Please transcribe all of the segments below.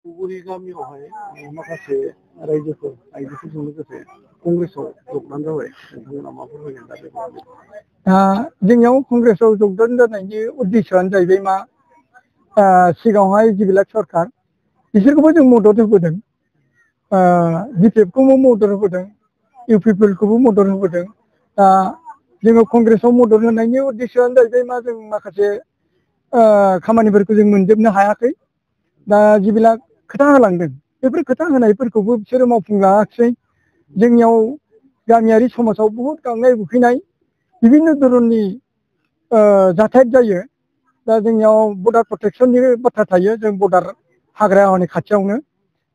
गुबुननि गामियावहाय माखासे आइजोफोरजों लोगोसे कंग्रेसआव जगनानै जाबाय नोंथांमोना मा फोरमायगोन दा बेखौ? जोंनियाव कंग्रेसआव जगदान जानायनि उद्देশ্যआनो जाहैबाय मा सिगाङावहाय जिबिलाक सरकार बिसोरखौबो जों मदद होबोदों, बिपिएफखौबो मदद होबोदों, इउपिपिएलखौबो मदद होबोदों। दा जोङो कंग्रेसआव मदद होनायनि उद्देশ্যआनो जाहैबाय मा जों माखासे खामानिफोरखौ जों मोनजोबनो हायाखै। दा जिबिलाक खोथा होलांदों बेफोर खोथा होनायफोरखौबो बिसोरो मावफुंलाङाखिसै। जोंनियाव गामियारि समाजाव बहुद गांनाय उखैनाय बिभिन्न धरननि जाथाय जायो। दा जोंनियाव बर्डार प्रटेक्सननि बाथ्रा थायो, जों बर्डार हाग्राया हनै खाथियावनो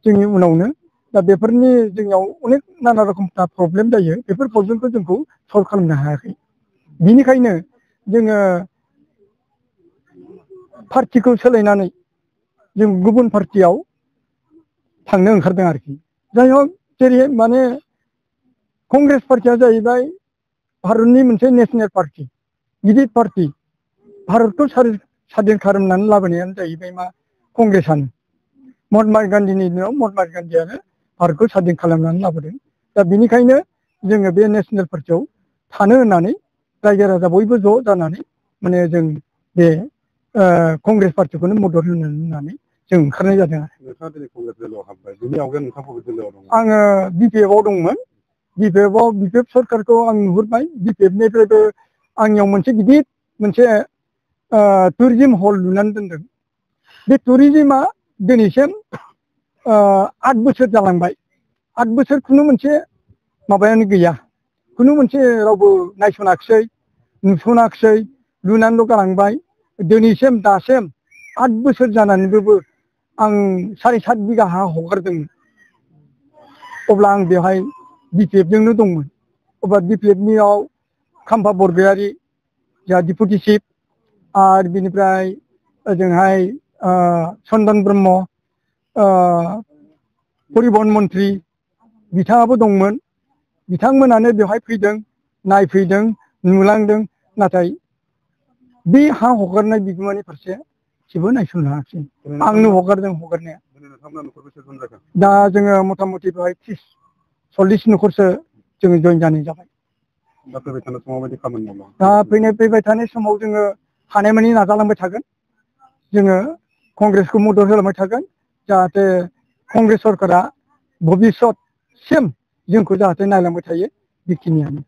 जोंनि उनावनो। दा बेफोरनि जोंनियाव अनेक नाना रखमथा प्रब्लेम जायो, बेफोर प्रब्लेमखौ जोंखौ सल्भ खालामनो हायाखै। बिनिखायनो जोङो पार्टिखौ सोलायनानै जों गुबुन पार्टियाव थांनो ओंखारदों आरोखि। जाय हक जेरै माने कंग्रेस पार्टिया जाहैबाय भारतनि मोनसे नेसनेल पार्टि, गिदिर पार्टि। भारतखौ साधीन खालामनानै लाबोनायानो जाहैबाय मा कंग्रेसआनो। महात्मा गान्धीनि दिनाव महात्मा गान्धीयानो भारतखौ साधीन खालामनानै लाबोदों। दा बेनिखायनो जोङो बे नेसनेल पार्टियाव थानो होननानै रायजो राजा बयबो ज' जानानै माने जों बे कंग्रेस पार्टिखौनो मदद होननानै जों ओंखारनाय जादों आरो। आङो बिपिएफआव दंमोन। बिपिएफ सरकारखौ आं नुहुरबाय। बिपिएफनिफ्रायबो आंनियाव मोनसे गिदिर मोनसे टुरिजिम हल लुनानै दोनदों। बे टुरिजिमा दिनैसिम 8 बोसोर जालांबाय। 8 बोसोर खुनु मोनसे माबायानो गैया, खुनु मोनसे रावबो नायस'नाखिसै, नुस'नाखिसै, लुनानैल' गालांबाय। दिनैसिम दासिम 8 बोसोर जानानैबो आं 7.5 बिगा हा हगारदोंमोन। अब्ला आं बेवहाय बिपिएफजोंनो दंमोन। अब्ला बिपिएफनियाव खाम्फा बरगयारी जोंहा डिपुटि चिफ, आरो बिनिफ्राय ओजोंहाय चन्दन ब्रह्म परिबहन मन्त्रि बिथाङाबो दंमोन। बिथांमोनानो बेवहाय फैदों, नायफैदों, नुलांदों। नाथाय बे हा हगारनाय बिगोमानि फारसे जेबो नायस'नाखिसै। आंनो हगारदों हगारनाया। दा जोङो मथा मथि बेवहाय 30-40 न'खरसो जोङो जइन जानाय जाबाय। दा फैबाय थानाय समाव जोङो हानायमानि नाजालांबाय थागोन। जोङो कंग्रेसखौ मदद होलांबाय थागोन, जाहाथे कंग्रेस सरकारा भबिसतसिम जोंखौ जाहाथे नायलांबाय थायो। बेखिनियानो।